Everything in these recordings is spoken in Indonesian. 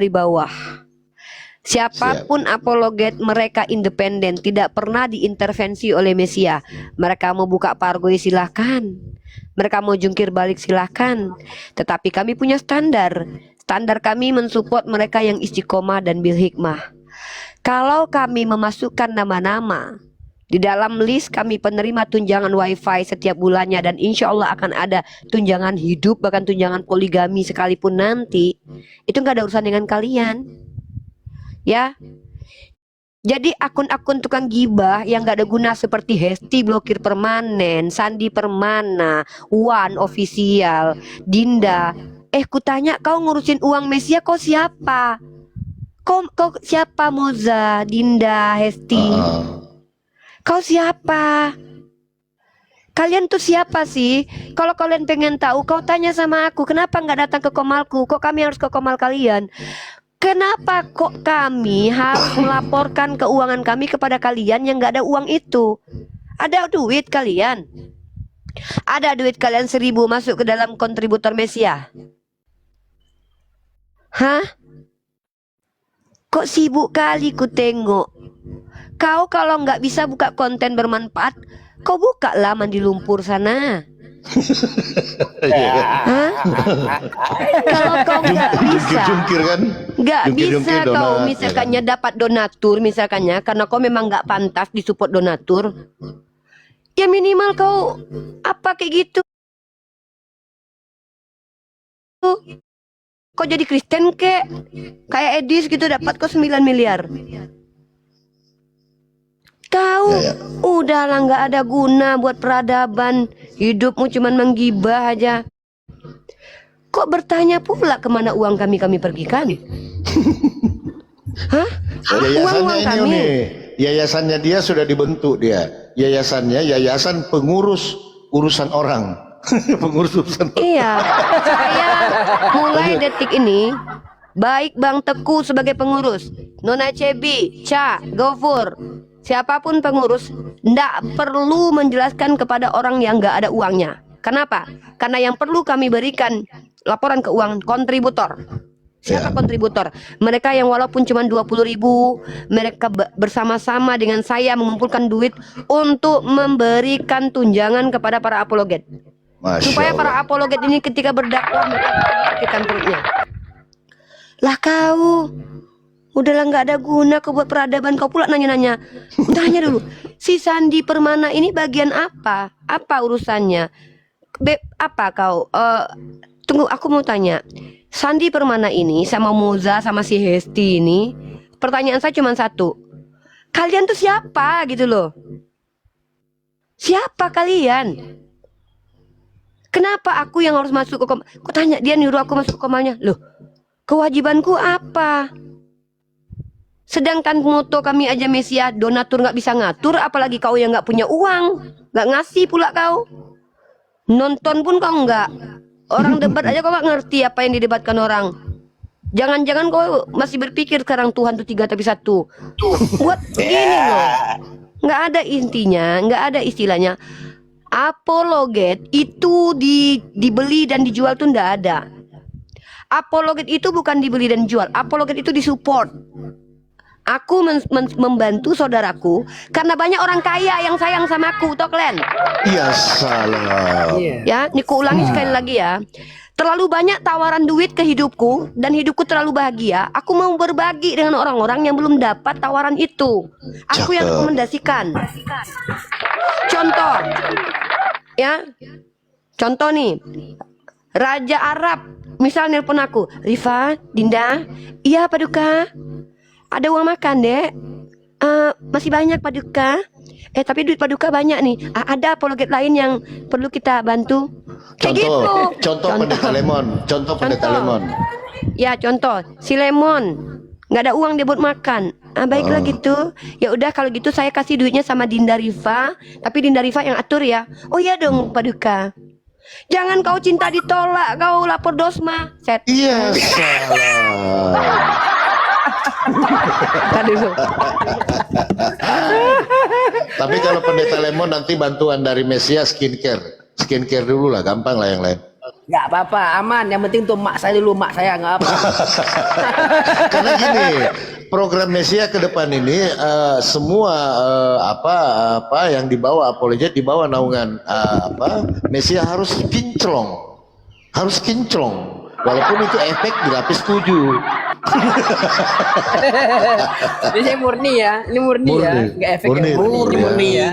bawah. Siapapun apologet, mereka independen, tidak pernah diintervensi oleh Mesia. Mereka mau buka pargoy silahkan, mereka mau jungkir balik silahkan. Tetapi kami punya standar. Standar kami mensupport mereka yang istiqomah dan bil hikmah. Kalau kami memasukkan nama-nama di dalam list kami penerima tunjangan wifi setiap bulannya, dan insya Allah akan ada tunjangan hidup, bahkan tunjangan poligami sekalipun nanti, itu nggak ada urusan dengan kalian. Ya, jadi akun-akun tukang gibah yang gak ada guna seperti Hesti blokir permanen, Sandi Permana, Wan official, Dinda. Kutanya, kau ngurusin uang Mesia, kau siapa? Kau siapa? Moza, Dinda, Hesti. Kau siapa? Kalian tuh siapa sih? Kalau kalian pengen tahu, kau tanya sama aku. Kenapa nggak datang ke komalku? Kok kami harus ke komal kalian? Kenapa kok kami harus melaporkan keuangan kami kepada kalian yang nggak ada uang itu? Ada duit kalian? Ada duit kalian 1.000 masuk ke dalam kontributor Mesia? Hah? Kok sibuk kali ku tengok? Kau kalau nggak bisa buka konten bermanfaat, kau buka lah mandi lumpur sana. Hah? Kalau kau nggak bisa, jungkir kan? nggak bisa Jungkir kau donat, misalkannya dapat donatur misalkannya, karena kau memang nggak pantas disupport donatur, ya minimal kau apa kayak gitu. Kau jadi Kristen kayak Edis gitu, dapat kau 9 miliar. Kau udahlah nggak ada guna buat peradaban, hidupmu cuman menggibah aja. Kok bertanya pula kemana uang kami pergikan? Hah? Uang kami? Nih, yayasannya dia sudah dibentuk dia. Yayasannya yayasan pengurus urusan orang. Pengurus urusan orang. Iya, saya mulai detik ini, baik Bang Teku sebagai pengurus, Nona Cebi, Ca, Gofur, siapapun pengurus, ndak perlu menjelaskan kepada orang yang nggak ada uangnya. Kenapa? Karena yang perlu kami berikan laporan keuangan kontributor. Siapa kontributor? Mereka yang walaupun cuma 20.000, mereka bersama-sama dengan saya mengumpulkan duit untuk memberikan tunjangan kepada para apologet. Supaya para apologet ini ketika berdakwah mereka pikirkan perutnya. Lah kau udahlah nggak ada guna kau buat peradaban, kau pula nanya-nanya. Tanya dulu, si Sandi Permana ini bagian apa? Apa urusannya? Apa kau? Tunggu, aku mau tanya. Sandi Permana ini sama Moza sama si Hesti ini, pertanyaan saya cuma satu. Kalian tuh siapa gitu loh? Siapa kalian? Kenapa aku yang harus masuk ke komal? Aku tanya, dia nyuruh aku masuk ke komalnya. Loh, kewajibanku apa? Sedangkan moto kami aja Mesia, donatur nggak bisa ngatur, apalagi kau yang nggak punya uang, nggak ngasih pula kau. Nonton pun kau nggak. Orang debat aja kau nggak ngerti apa yang didebatkan orang. Jangan-jangan kau masih berpikir sekarang Tuhan itu 3 tapi 1. Buat gini loh. Nggak ada intinya, nggak ada istilahnya. Apologet itu dibeli dan dijual tuh nggak ada. Apologet itu bukan dibeli dan dijual. Apologet itu disupport. Aku membantu saudaraku karena banyak orang kaya yang sayang sama aku, toh kalian? Iya salah. Ya, ini ku ulangi sekali lagi ya. Terlalu banyak tawaran duit ke hidupku dan hidupku terlalu bahagia. Aku mau berbagi dengan orang-orang yang belum dapat tawaran itu. Aku yang rekomendasikan. Contoh, ya, contoh nih, Raja Arab, misal nelpon aku, Rifa, Dinda, iya Paduka, ada uang makan dek, masih banyak Paduka, tapi duit Paduka banyak nih, ada apologet lain yang perlu kita bantu. Contoh Pendeta Lemon, contoh Pendeta Lemon. Ya contoh, si Lemon nggak ada uang dia buat makan. Baiklah gitu. Ya udah kalau gitu saya kasih duitnya sama Dinda Rifa, tapi Dinda Rifa yang atur ya. Oh iya dong Paduka. Jangan kau cinta ditolak, kau lapor dosma. Set. Iya salah. Tapi kalau Pendeta Lemon nanti bantuan dari Mesia skincare dulu lah, gampang lah yang lain. Nggak apa-apa, aman. Yang penting tuh mak saya dulu, mak saya nggak apa. Karena gini, program Mesia ke depan ini semua apa yang dibawa apologet dibawa naungan Mesia harus kinclong, walaupun itu efek dilapis 7. Ini saya murni ya, ini murni ya, nggak efek Murni, murni ya. ya.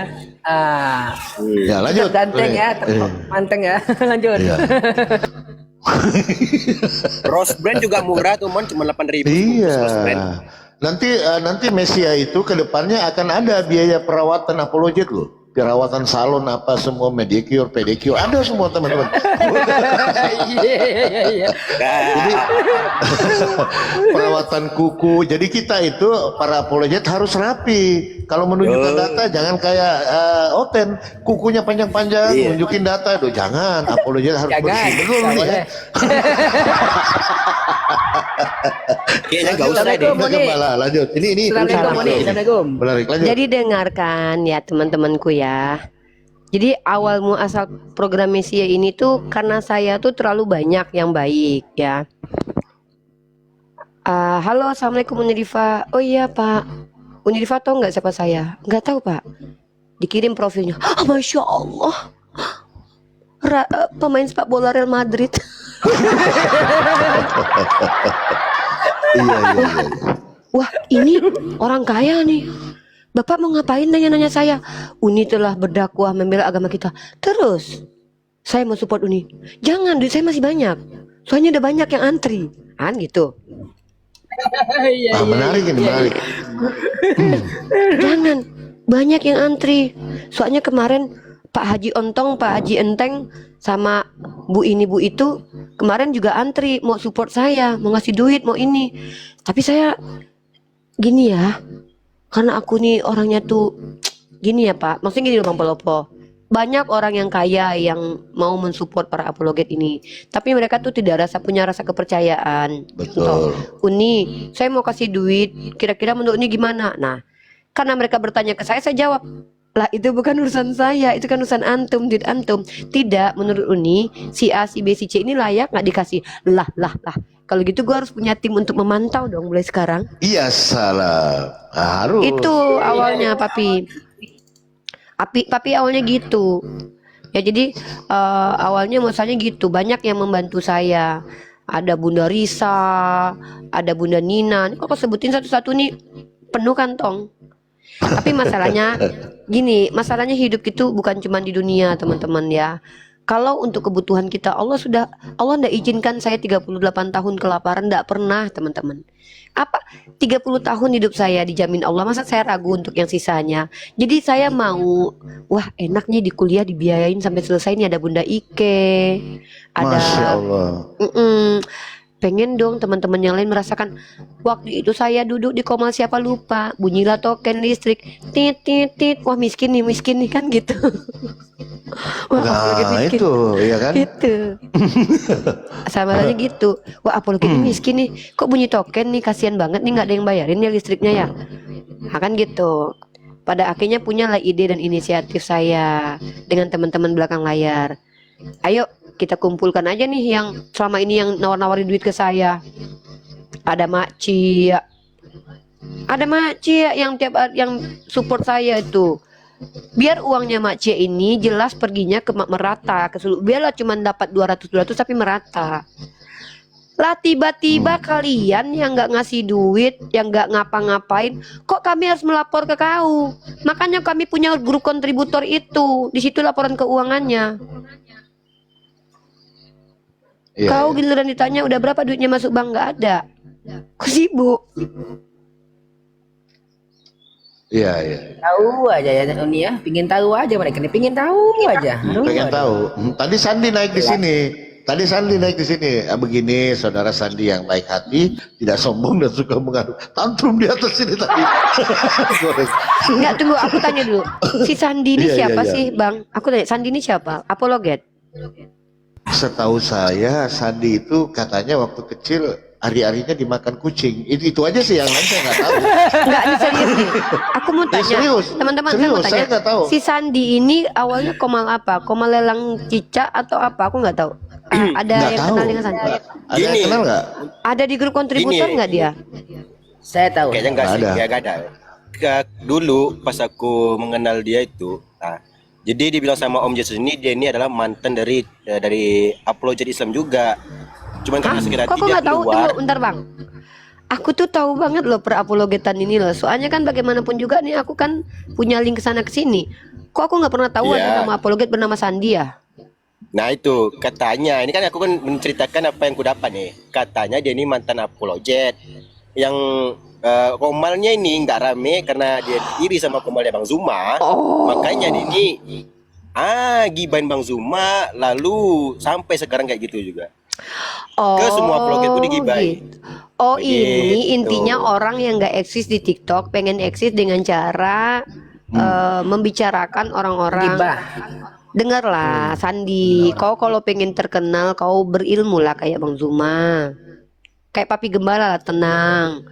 Ya lanjut. Ganteng ya, manteng ya. Lanjut. Iya. Rose brand juga murah tuh, cuma 8.000. Iya. Nanti Mesia itu ke depannya akan ada biaya perawatan apologet loh. Perawatan salon apa semua, manicure, pedicure, ada semua teman-teman. Iya. Jadi perawatan kuku. Jadi kita itu para apologet harus rapi. Kalau menunjukkan data jangan kayak Oten, kukunya panjang-panjang, nunjukin data. Aduh, jangan. Apologet harus bersih. Betul nih ya. Kayaknya nggak usah deh. Gembala, lanjut. Ini Assalamualaikum. menarik. Lanjut. Jadi dengarkan ya teman-temanku ya. Jadi awal muasal program Mesia ini tuh karena saya tuh terlalu banyak yang baik ya. Halo, assalamualaikum Unidiva. Oh iya Pak, Unidiva tahu nggak siapa saya? Nggak tahu Pak. Dikirim profilnya. Masya Allah. Pemain sepak bola Real Madrid. Iya. Wah, ini orang kaya nih. Bapak mau ngapain nanya-nanya saya? Uni telah berdakwah membela agama kita. Terus saya mau support Uni. Jangan, duit saya masih banyak. Soalnya udah banyak yang antri. Kan gitu. Menarik ini, menarik. Jangan, banyak yang antri. Soalnya kemarin Pak Haji Ontong, Pak Haji Enteng sama Bu ini Bu itu kemarin juga antri mau support saya, mau ngasih duit, mau ini. Tapi saya gini ya, karena aku nih orangnya tuh gini ya Pak, maksudnya gini loh Bang Polopo. Banyak orang yang kaya yang mau mensupport para apologet ini, tapi mereka tuh tidak punya rasa kepercayaan. Betul. Uni, saya mau kasih duit, kira-kira menurut Uni gimana? Nah, karena mereka bertanya ke saya jawab, lah itu bukan urusan saya, itu kan urusan antum, duit antum. Tidak, menurut Uni, si A, si B, si C ini layak nggak dikasih? Lah. Kalau gitu gue harus punya tim untuk memantau dong mulai sekarang. Iya salah, harus. Itu awalnya Papi awalnya gitu. Ya jadi awalnya misalnya gitu, banyak yang membantu saya. Ada Bunda Risa, ada Bunda Nina. Kok sebutin satu-satu nih penuh kantong. Tapi masalahnya gini, masalahnya hidup itu bukan cuma di dunia teman-teman ya. Kalau untuk kebutuhan kita Allah ndak izinkan saya 38 tahun kelaparan, ndak pernah teman-teman. Apa 30 tahun hidup saya dijamin Allah, masa saya ragu untuk yang sisanya? Jadi saya mau, wah enaknya di kuliah dibiayain sampai selesai. Ini ada Bunda Ike, ada Masya Allah. pengen dong teman-teman yang lain merasakan. Waktu itu saya duduk di Komal siapa lupa, bunyilah token listrik, tit, wah miskin nih kan gitu. Wah, Nah miskin. itu ya kan Gitu. Sama aja gitu. Wah apalagi ini miskin nih, kok bunyi token nih, kasihan banget nih nggak ada yang bayarin ya listriknya ya. Nah, kan gitu. Pada akhirnya punyalah ide dan inisiatif saya dengan teman-teman belakang layar. Ayo kita kumpulkan aja nih yang selama ini yang nawar-nawarin duit ke saya. Ada Mak Cia, yang tiap yang support saya itu. Biar uangnya Mak Cia ini jelas perginya ke merata ke seluruh. Biarlah cuma dapat 200 tapi merata. Lah tiba-tiba kalian yang nggak ngasih duit, yang nggak ngapa-ngapain, kok kami harus melapor ke kau? Makanya kami punya grup kontributor itu. Di situ laporan keuangannya. Iya, Kau iya. giliran ditanya udah berapa duitnya masuk bank, nggak ada. Kau sibuk. Iya. Tahu aja ya Uni ya, pingin tahu aja mereka nih, pingin tahu aja. Pengen tahu. Tadi Sandi naik di sini. Begini, saudara Sandi yang baik hati, tidak sombong dan suka mengadu. Tantrum di atas sini tadi. Enggak, tunggu aku tanya dulu. Si Sandi ini Iya, siapa iya. sih, Bang? Aku tanya, Sandi ini siapa? Apologet. Setahu saya Sandi itu katanya waktu kecil hari-harinya dimakan kucing. Itu aja sih, yang lain saya nggak tahu. Enggak, ini serius nih. Aku mau tanya. serius. Teman-teman, saya Serius, mau tanya. saya nggak tahu. Si Sandi ini awalnya komal apa? Komal lelang cicak atau apa? Aku nggak tahu. Ada Nggak yang tahu. kenal dengan Sandi? Ada yang Gini. kenal nggak? Ada di grup kontributor Gini. nggak dia? Saya tahu. Kayaknya enggak sih, Ada. kayak enggak ada. Dulu pas aku mengenal dia itu, jadi dibilang sama Om Jesus ini dia ini adalah mantan dari apologet Islam juga. Cuman karena sakit hati Kok aku dia nggak tahu? keluar. Tunggu, bentar bang. Aku tuh tahu banget loh perapologetan ini loh. Soalnya kan bagaimanapun juga nih aku kan punya link ke sana ke sini. Kok aku nggak pernah tahu Iya. ada nama apologet bernama Sandi ya? Nah itu katanya, ini kan aku kan menceritakan apa yang ku dapat nih. Katanya dia ini mantan apologet yang Komalnya ini nggak rame karena dia iri sama Komalnya Bang Zuma. Oh. Makanya dia ini gibain Bang Zuma, lalu sampai sekarang kayak gitu juga. Oh, semua apologet itu digibain. gitu. Oh, ini Begitu. intinya orang yang nggak eksis di TikTok pengen eksis dengan cara membicarakan orang-orang. Gibah. Dengarlah, Sandi, kau kalau pengen terkenal, kau berilmu lah kayak Bang Zuma, kayak Papi Gembala lah, tenang.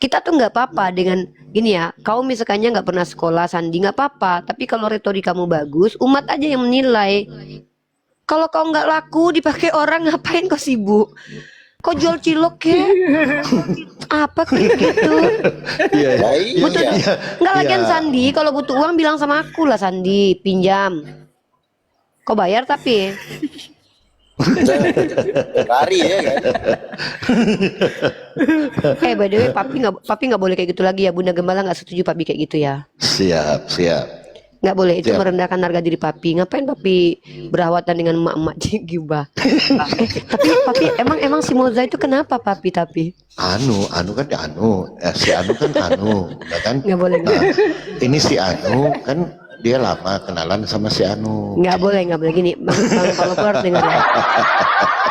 Kita tuh nggak apa-apa dengan gini ya. Kau misalkannya nggak pernah sekolah, Sandi, nggak apa-apa. Tapi kalau retori kamu bagus, umat aja yang menilai. Kalau kau nggak laku dipakai orang, ngapain kau sibuk? Kau jual cilok ke? Apa kayak gitu? Iya. Nah, Betul. iya. Nggak lagian Iya. Sandi, kalau butuh uang bilang sama aku lah, Sandi, pinjam. Kau bayar tapi. Lari ya kan. By the way, papi nggak boleh kayak gitu lagi ya. Bunda Gembala nggak setuju papi kayak gitu ya. Siap, siap. Nggak boleh, itu Siap. merendahkan harga diri papi. Ngapain papi berawatan dengan emak-emak gibah? Tapi papi emang si Moza itu kenapa papi tapi? Anu kan si Anu kan ya kan? Nggak boleh. Nah, ini si Anu kan dia lama kenalan sama si Anu. Nggak boleh gini. Bang Palopo harus dengar ya.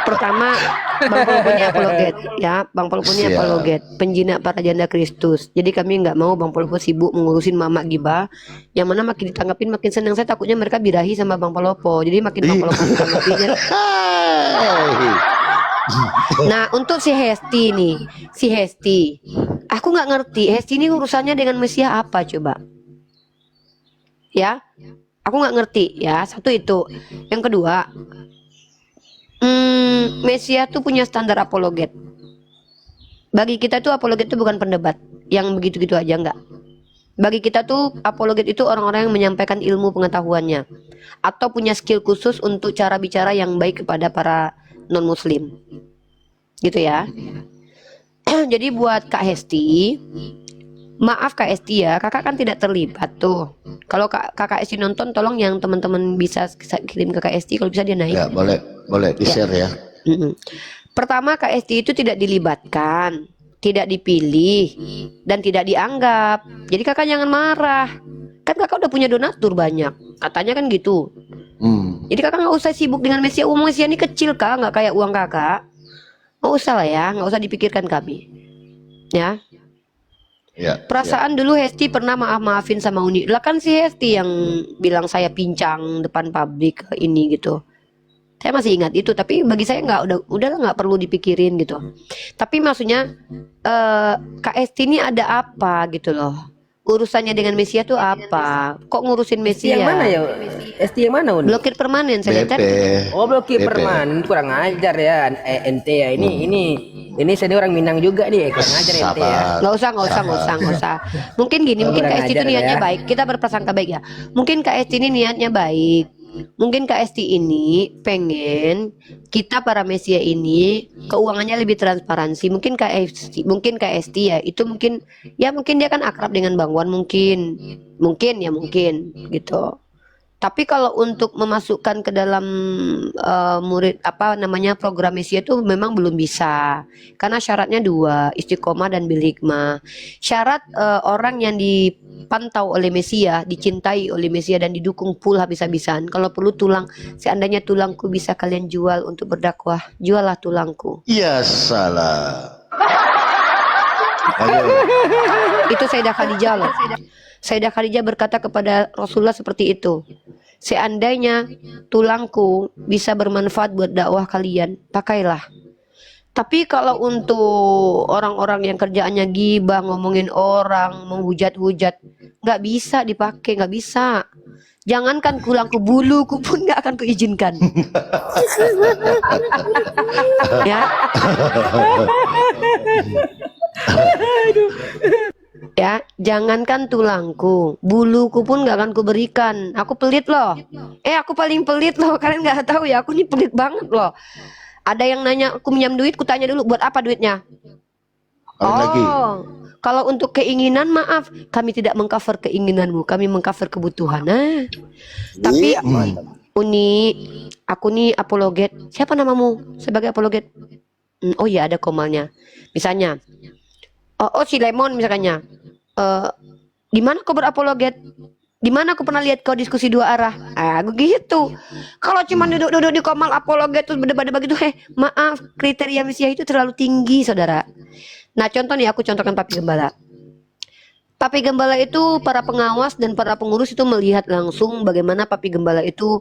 Pertama, Bang Palopo ini apologet ya. Bang Palopo ini Siap. apologet, penjinak para janda Kristus. Jadi kami nggak mau Bang Palopo sibuk mengurusin mama gibah. Yang mana makin ditanggapin makin senang. Saya takutnya mereka birahi sama Bang Palopo. Jadi makin Bang Palopo ditanggapinya. Hai. Nah, untuk si Hesti nih, aku nggak ngerti Hesti ini urusannya dengan Mesia apa coba? Ya, aku nggak ngerti ya. Satu itu, yang kedua, Mesia tuh punya standar apologet. Bagi kita tuh apologet itu bukan pendebat yang begitu-gitu aja, enggak. Bagi kita tuh apologet itu orang-orang yang menyampaikan ilmu pengetahuannya atau punya skill khusus untuk cara bicara yang baik kepada para non-muslim. Gitu ya. Jadi buat Kak Hesti, maaf Kak Hesti ya, kakak kan tidak terlibat tuh. Kalau Kakak Hesti nonton, tolong yang teman-teman bisa kirim ke Kak Hesti, kalau bisa dia naik. Ya, boleh di-share ya. Pertama, Kak Hesti itu tidak dilibatkan, tidak dipilih, dan tidak dianggap. Jadi kakak jangan marah. Kan kakak udah punya donatur banyak, katanya kan gitu. Jadi kakak nggak usah sibuk dengan Mesia. Uang Mesia ini kecil kak, nggak kayak uang kakak. Nggak usah lah ya, nggak usah dipikirkan kami. Ya. Ya. Perasaan dulu Hesti pernah maafin sama Uni. Lah kan si Hesti yang bilang saya pincang depan publik ini gitu. Saya masih ingat itu, tapi bagi saya udahlah nggak perlu dipikirin gitu. Tapi maksudnya Kak Hesti ini ada apa gitu loh? Urusannya dengan Mesia tuh apa? Kok ngurusin Mesia? Yang mana ya? ST yang mana Uni? Blokir permanen saya lihat. BP. Oh, blokir BP. permanen, kurang ajar ya ente ya. Ini saya orang Minang juga nih, kurang ajar ente ya. Nggak usah. Mungkin gini, mungkin Kurang Kak Esti itu ajar niatnya ya. baik. Kita berprasangka baik ya. Mungkin Kak Esti ini niatnya baik. Mungkin Kak Esti ini pengen kita para Mesia ini keuangannya lebih transparansi. Mungkin Kak Esti ya itu mungkin dia kan akrab dengan Bang Wan mungkin gitu. Tapi kalau untuk memasukkan ke dalam murid program Mesia itu memang belum bisa, karena syaratnya 2, istiqomah dan bil hikmah. Syarat orang yang dipantau oleh Mesia, dicintai oleh Mesia dan didukung full habis-habisan. Kalau perlu seandainya tulangku bisa kalian jual untuk berdakwah, jualah tulangku. Iya salah. Ayo. Itu Sayyidah Khadijah loh. Sayyidah Khadijah berkata kepada Rasulullah seperti itu. Seandainya tulangku bisa bermanfaat buat dakwah kalian, pakailah. Tapi kalau untuk orang-orang yang kerjaannya gibah, ngomongin orang, menghujat-hujat, nggak bisa dipakai, nggak bisa. Jangankan kulangku, buluku pun nggak akan kuizinkan. Ya, ya, jangankan tulangku, buluku pun nggak akan kuberikan. Aku pelit loh. Aku paling pelit loh. Kalian nggak tahu ya, aku ini pelit banget loh. Ada yang nanya aku minjam duit, ku tanya dulu buat apa duitnya. Kawin lagi. Kalau untuk keinginan, maaf, kami tidak mengcover keinginanmu, kami mengcover kebutuhan. Nah, tapi aku nih apologet. Siapa namamu sebagai apologet? Oh iya, ada komalnya. Misalnya, si Lemon misalnya. Di mana kau berapologet? Di mana aku pernah lihat kau diskusi dua arah? Begitu. Kalau cuma duduk-duduk di komal apologet terus berdebat-debat gitu, maaf, kriteria Mesia itu terlalu tinggi, saudara. Nah, contoh nih, aku contohkan Papi Gembala. Papi Gembala itu, para pengawas dan para pengurus itu melihat langsung bagaimana Papi Gembala itu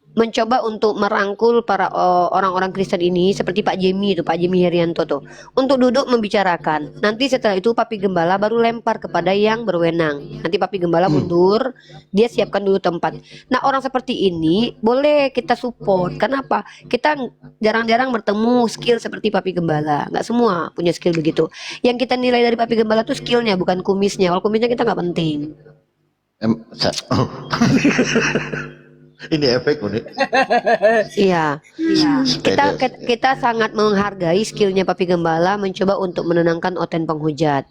mencoba untuk merangkul para orang-orang Kristen ini, seperti Pak Jemi itu, Pak Jemi Herianto tuh, untuk duduk membicarakan. Nanti setelah itu Papi Gembala baru lempar kepada yang berwenang. Nanti Papi Gembala mundur, dia siapkan dulu tempat. Nah, orang seperti ini boleh kita support. Kenapa? Kita jarang-jarang bertemu skill seperti Papi Gembala. Nggak semua punya skill begitu. Yang kita nilai dari Papi Gembala tuh skillnya, bukan kumisnya. Kalau kumisnya kita nggak penting. Ini efek unik. Iya. Kita sangat menghargai skillnya Papi Gembala mencoba untuk menenangkan Oten penghujat.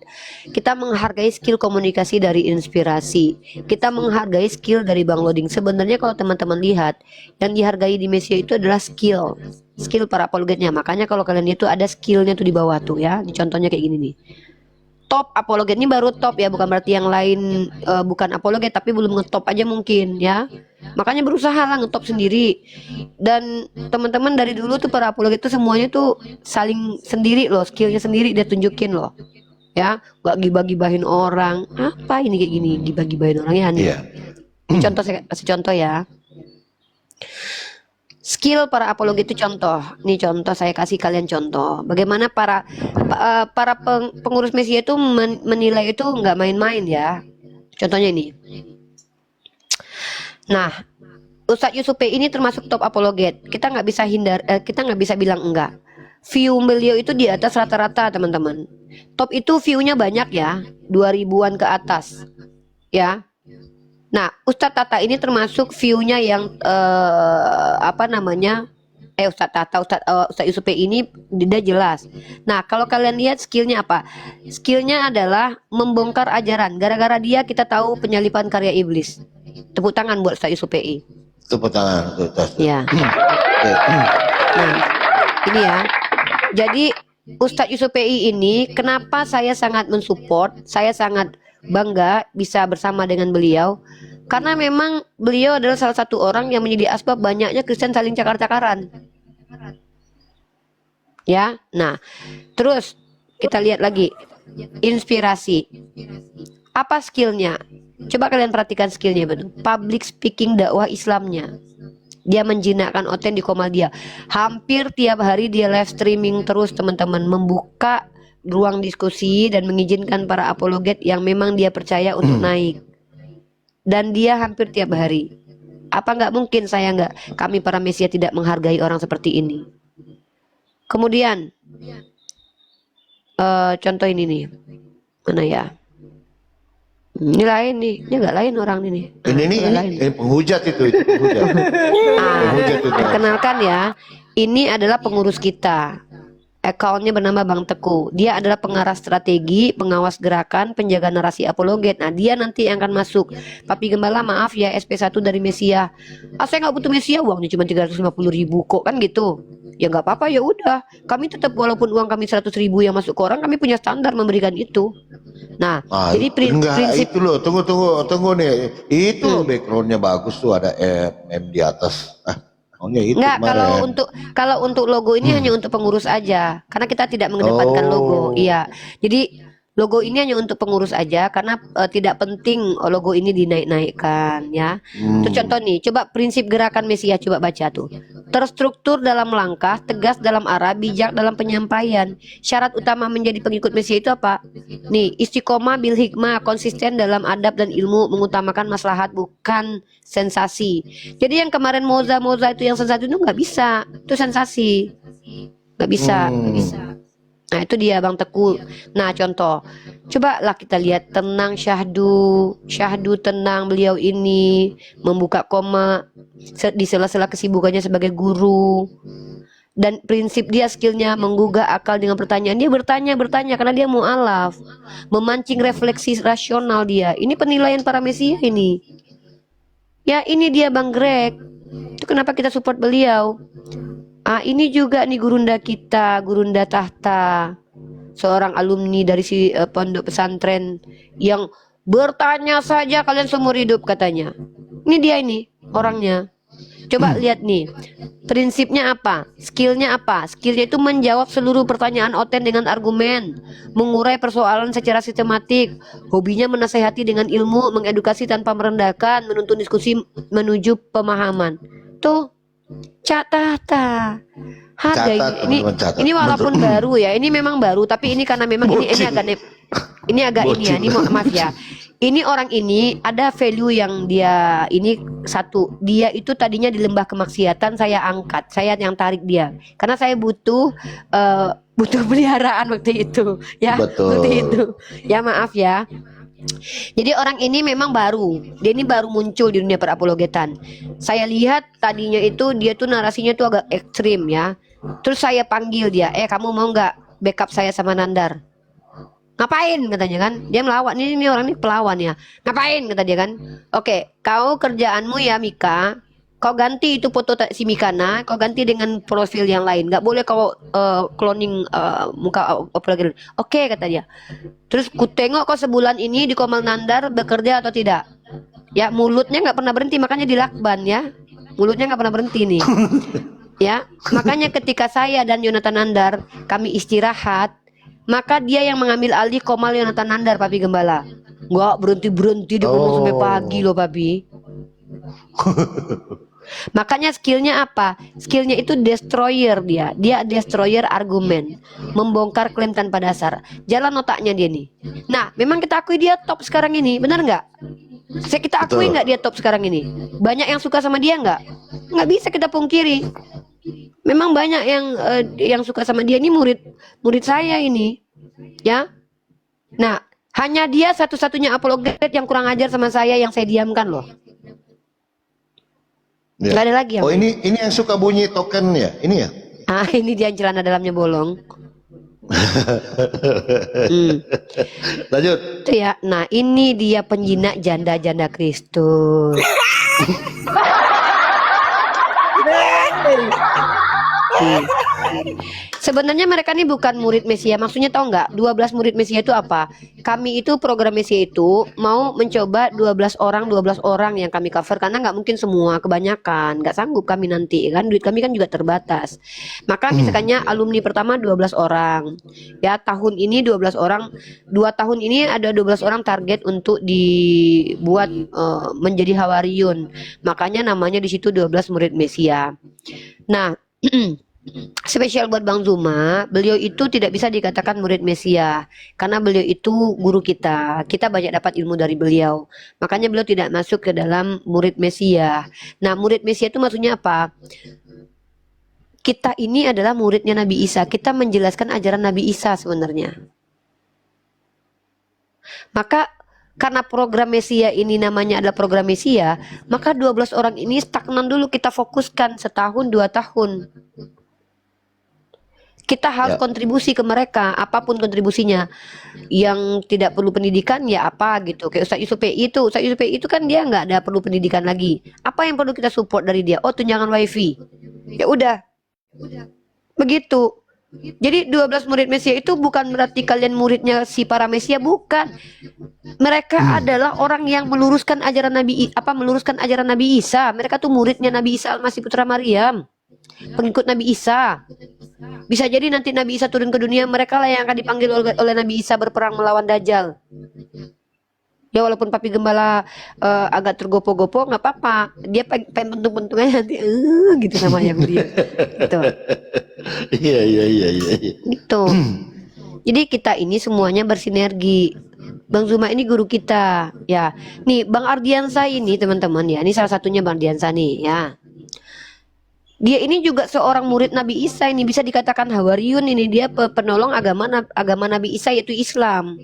Kita menghargai skill komunikasi dari Inspirasi. Kita menghargai skill dari Bang Loding. Sebenarnya kalau teman-teman lihat, yang dihargai di Mesia itu adalah skill para apologetnya. Makanya kalau kalian lihat tuh ada skillnya tuh di bawah tuh ya. Di contohnya kayak gini nih. Top apologet ini baru top ya, bukan berarti yang lain bukan apologet tapi belum ngetop aja mungkin ya. Makanya berusaha lah ngetop sendiri. Dan teman-teman dari dulu tuh para apologet itu semuanya tuh saling sendiri loh, skillnya sendiri dia tunjukin loh. Ya, gak gibah-gibahin orang. Apa ini kayak gini, gibah-gibahin orang ya nih. Iya. Contoh, saya kasih contoh ya. Skill para apologet itu contoh. Nih contoh, saya kasih kalian contoh. Bagaimana para pengurus Mesia itu menilai itu nggak main-main ya. Contohnya ini. Nah, Ustadz Yusuf P ini termasuk top apologet. Kita nggak bisa kita nggak bisa bilang enggak. View beliau itu di atas rata-rata, teman-teman. Top itu view-nya banyak ya, 2000-an ke atas. Ya. Nah, Ustadz Tata ini termasuk view-nya yang Ustadz Yusuf P ini tidak jelas. Nah, kalau kalian lihat skillnya apa? Skillnya adalah membongkar ajaran. Gara-gara dia kita tahu penyalipan karya iblis. Tepuk tangan buat Ustadz Yusuf PI. Tepuk tangan. Ya. Nah, ini ya. Jadi Ustadz Yusuf PI ini kenapa saya sangat mensupport, saya sangat bangga bisa bersama dengan beliau, karena memang beliau adalah salah satu orang yang menjadi asbab banyaknya Kristen saling cakar-cakaran. Ya, nah, terus kita lihat lagi Inspirasi. Apa skillnya? Coba kalian perhatikan skillnya betul. Public speaking dakwah Islamnya. Dia menjinakkan Oten di komal dia. Hampir tiap hari dia live streaming terus, teman-teman, membuka ruang diskusi dan mengizinkan para apologet yang memang dia percaya untuk naik. Dan dia hampir tiap hari. Apa nggak mungkin kami para Mesia tidak menghargai orang seperti ini? Kemudian contoh ini nih, mana ya? Ini lain nih, ini nggak lain orang ini. Ini penghujat itu penghujat. Penghujat itu. Perkenalkan ya, ini adalah pengurus kita. Accountnya bernama Bang Teku. Dia adalah pengarah strategi, pengawas gerakan, penjaga narasi apologet. Nah, dia nanti yang akan masuk. Papi Gembala, maaf ya, SP1 dari Mesia. Saya nggak butuh Mesia, uangnya cuma 350.000 kok, kan gitu. Ya nggak apa-apa, ya udah. Kami tetap, walaupun uang kami 100.000 yang masuk ke orang, kami punya standar memberikan itu. Nah, jadi prinsip itu loh, tunggu nih. Itu backgroundnya bagus tuh, ada M di atas. Itu enggak, kalau untuk logo ini hanya untuk pengurus aja, karena kita tidak mengedepankan logo. Iya, jadi logo ini hanya untuk pengurus aja, karena tidak penting logo ini dinaik-naikkan ya. Itu contoh nih, coba prinsip gerakan Mesia, coba baca tuh. terstruktur dalam langkah, tegas dalam arah, bijak dalam penyampaian. Syarat utama menjadi pengikut Mesia itu apa? Nih, istiqomah bil hikmah, konsisten dalam adab dan ilmu, mengutamakan maslahat bukan sensasi. Jadi yang kemarin moza itu yang sensasi itu nggak bisa, itu sensasi, nggak bisa. Nah itu dia Bang Teguh. Nah contoh, coba lah kita lihat tenang syahdu tenang beliau ini membuka koma di sela-sela kesibukannya sebagai guru, dan prinsip dia skillnya menggugah akal dengan pertanyaan. Dia bertanya karena dia mu'alaf, memancing refleksi rasional dia. Ini penilaian para Mesia ini. Ya ini dia Bang Greg. Itu kenapa kita support beliau. Ini juga nih gurunda kita, Gurunda Tahta, seorang alumni dari pondok pesantren yang bertanya saja kalian seumur hidup katanya. Ini dia ini orangnya. Coba lihat nih, prinsipnya apa, skillnya apa? Skillnya itu menjawab seluruh pertanyaan Oten dengan argumen, mengurai persoalan secara sistematik, hobinya menasehati dengan ilmu, mengedukasi tanpa merendahkan, menuntun diskusi menuju pemahaman. Tuh. Cak Tahta, harga ini walaupun baru ya, ini memang baru, tapi ini karena memang ini agak ini ya, ini maaf ya, ini orang ini ada value yang dia ini satu, dia itu tadinya di lembah kemaksiatan, saya angkat, saya yang tarik dia, karena saya butuh peliharaan waktu itu, ya, waktu itu, ya maaf ya. Jadi orang ini memang baru, dia ini baru muncul di dunia perapologetan. Saya lihat tadinya itu dia tuh narasinya tuh agak ekstrim ya. Terus saya panggil dia, kamu mau nggak backup saya sama Nandar? Ngapain katanya kan? Dia melawan, ini orang ini pelawan ya. Ngapain kata dia kan? Oke, kau kerjaanmu ya Mika, kau ganti itu foto si Mikana, kau ganti dengan profil yang lain. Nggak boleh kau cloning muka apologetan. Oke kata dia. Terus ku tengok kau sebulan ini di Komal Nandar bekerja atau tidak. Ya mulutnya nggak pernah berhenti, makanya dilakban ya. Mulutnya nggak pernah berhenti nih. Ya, makanya ketika saya dan Yonatan Nandar kami istirahat, maka dia yang mengambil alih Komal Yonatan Nandar, Papi Gembala. Nggak berhenti dia ngomong sampai pagi loh Papi. Makanya skillnya apa? Skillnya itu destroyer dia destroyer argumen, membongkar klaim tanpa dasar, jalan otaknya dia nih. Nah memang kita akui dia top sekarang ini, benar nggak? Kita akui nggak dia top sekarang ini? Banyak yang suka sama dia nggak? Nggak bisa kita pungkiri. Memang banyak yang suka sama dia, ini murid saya ini, ya. Nah hanya dia satu-satunya apologet yang kurang ajar sama saya, yang saya diamkan loh. Ya. Gak ada lagi ya. Oh ini yang suka bunyi token ya, ini ya? Ini dia yang celana dalamnya bolong. Lanjut. Itu ya. Nah ini dia penjinak janda-janda Kristus. Sebenarnya mereka ini bukan murid Mesia. Maksudnya tahu nggak 12 murid Mesia itu apa? Kami itu program Mesia itu mau mencoba 12 orang yang kami cover, karena nggak mungkin semua, kebanyakan nggak sanggup kami nanti kan, duit kami kan juga terbatas. Maka misalkannya alumni pertama 12 orang ya, tahun ini 12 orang, 2 tahun ini ada 12 orang target untuk dibuat menjadi Hawariyun. Makanya namanya di situ 12 murid Mesia. Nah spesial buat Bang Zuma, beliau itu tidak bisa dikatakan murid Mesia karena beliau itu guru kita. Kita banyak dapat ilmu dari beliau. Makanya beliau tidak masuk ke dalam murid Mesia. Nah, murid Mesia itu maksudnya apa? Kita ini adalah muridnya Nabi Isa. Kita menjelaskan ajaran Nabi Isa sebenarnya. Maka karena program Mesia ini namanya adalah program Mesia, maka 12 orang ini stagnan dulu, kita fokuskan setahun 2 tahun. Kita harus kontribusi ke mereka, apapun kontribusinya. Yang tidak perlu pendidikan ya apa gitu. Kayak Ustaz Yusuf PI itu kan dia nggak ada perlu pendidikan lagi. Apa yang perlu kita support dari dia? Oh, tunjangan wifi. Ya udah. Begitu. Jadi 12 murid Mesia itu bukan berarti kalian muridnya si para Mesia, bukan. Mereka adalah orang yang meluruskan ajaran Nabi Isa. Mereka tuh muridnya Nabi Isa Al-Masih Putra Maryam. Pengikut Nabi Isa. Bisa jadi nanti Nabi Isa turun ke dunia, mereka lah yang akan dipanggil oleh Nabi Isa berperang melawan Dajjal. Ya walaupun papi gembala agak tergopo-gopo nggak apa-apa. Dia pengen pentung-pentung aja nanti gitu sama yang dia. Gitu. Iya. Gitu. Jadi kita ini semuanya bersinergi. Bang Zuma ini guru kita, ya. Nih Bang Ardiansa ini teman-teman ya. Ini salah satunya Bang Ardiansa nih, ya. Dia ini juga seorang murid Nabi Isa, ini bisa dikatakan Hawariyun, ini dia penolong agama Nabi Isa yaitu Islam.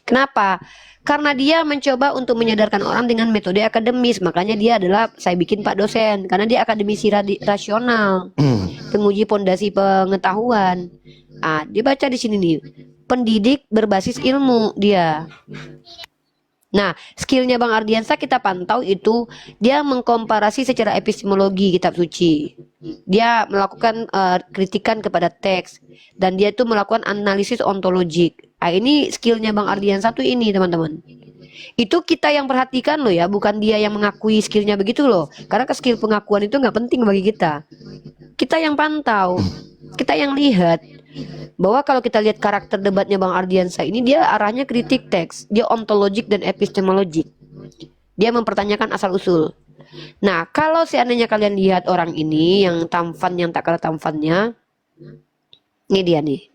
Kenapa? Karena dia mencoba untuk menyadarkan orang dengan metode akademis. Makanya dia adalah, saya bikin Pak dosen, karena dia akademisi rasional, penguji pondasi pengetahuan. Dibaca di sini nih, pendidik berbasis ilmu dia. Nah, skillnya Bang Ardiansa kita pantau itu dia mengkomparasi secara epistemologi kitab suci. Dia melakukan kritikan kepada teks dan dia itu melakukan analisis ontologik. Ini skillnya Bang Ardiansa tuh ini teman-teman. Itu kita yang perhatikan loh ya, bukan dia yang mengakui skillnya begitu loh. Karena skill pengakuan itu nggak penting bagi kita. Kita yang pantau, kita yang lihat. Bahwa kalau kita lihat karakter debatnya Bang Ardiansa ini, dia arahnya kritik teks, dia ontologik dan epistemologik. Dia mempertanyakan asal-usul. Nah, kalau seandainya kalian lihat orang ini yang tampan, yang tak kalah tampannya, ini dia nih.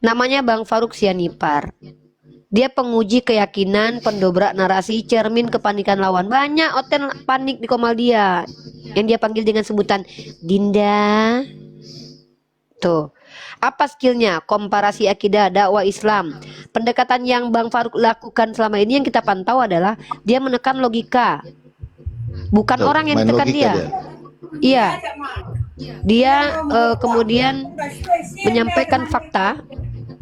Namanya Bang Faruk Sianipar. Dia penguji keyakinan, pendobrak narasi, cermin kepanikan lawan. Banyak oten panik di komal dia, yang dia panggil dengan sebutan Dinda. Tuh. Apa skillnya? Komparasi akidah, dakwah Islam. Pendekatan yang Bang Faruk lakukan selama ini yang kita pantau adalah dia menekan logika, bukan orang yang ditekan dia. Iya, dia kemudian menyampaikan fakta.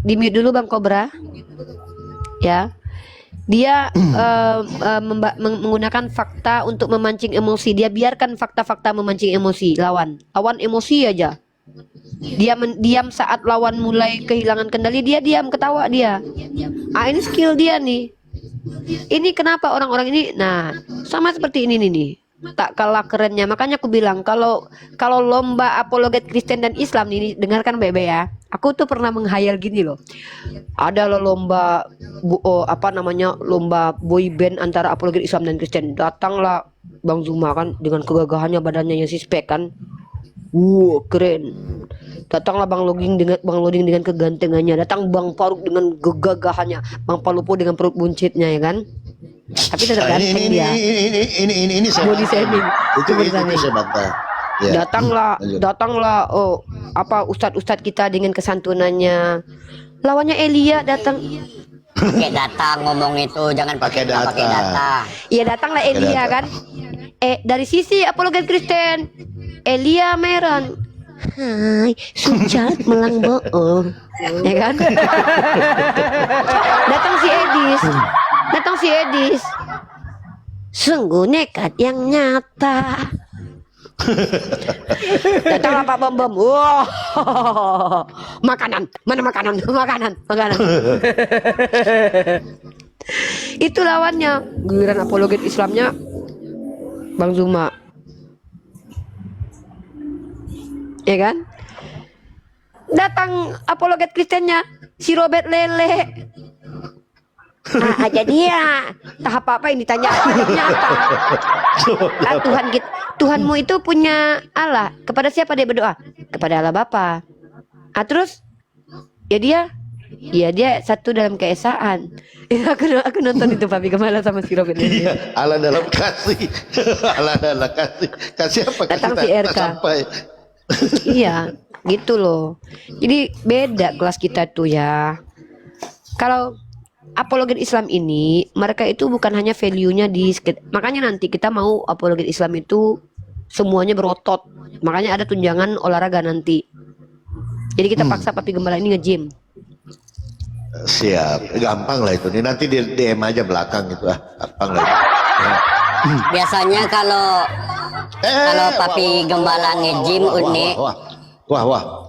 Di-mute dulu Bang Kobra. Ya, dia menggunakan fakta untuk memancing emosi. Dia biarkan fakta-fakta memancing emosi lawan emosi aja. Dia diam saat lawan mulai kehilangan kendali, dia diam, ketawa dia. Ini skill dia nih. Ini kenapa orang-orang ini, nah sama seperti ini nih, tak kalah kerennya. Makanya aku bilang kalau lomba apologet Kristen dan Islam ini, dengarkan baik-baik ya. Aku tuh pernah menghayal gini loh. Ada loh lomba lomba boy band antara apologet Islam dan Kristen. Datanglah Bang Zuma kan dengan kegagahannya, badannya yang sispek kan. Keren. Datanglah Bang Loding dengan kegantengannya. Datang Bang Faruk dengan gegagahannya. Bang Palupo dengan perut buncitnya ya kan. Tapi tetap ganteng dia. Ini Body shaming. Itu saya bantah. Ya. Datanglah ustadz kita dengan kesantunannya. Lawannya Elia datang. Pakai data ngomong itu, jangan pakai data. Iya, datanglah Elia kan. Dari sisi apologet Kristen, Elia Meron. Hai, sujat melang bohong. Ya kan? Datang si Edis. Sungguh nekat yang nyata. Datanglah Pak Bom. Wah, makanan. Mana makanan? Makanan. Itu lawannya. Giliran apologet Islamnya Bang Zuma. Ya kan? Datang apologet Kristennya si Robert Lele. Aja dia. Tahap apa ini ditanya? Jawabnya apa? Tuhanmu itu punya Allah. Kepada siapa dia berdoa? Kepada Allah Bapa. Terus ya dia satu dalam keesaan. Aku nonton itu Papi Gemala sama si Robert. Iya, Allah dalam kasih. Allah dalam kasih. Kasih apa? Datang si RK. Iya, gitu loh. Jadi beda kelas kita tuh ya. Kalau apologet Islam ini, mereka itu bukan hanya value-nya makanya nanti kita mau apologet Islam itu semuanya berotot. Makanya ada tunjangan olahraga nanti. Jadi kita paksa Papi Gembala ini nge-gym. Siap, gampang lah itu. Ini nanti di DM aja belakang gitu gampang lah. Biasanya kalau Papi Gembala nge-gym wah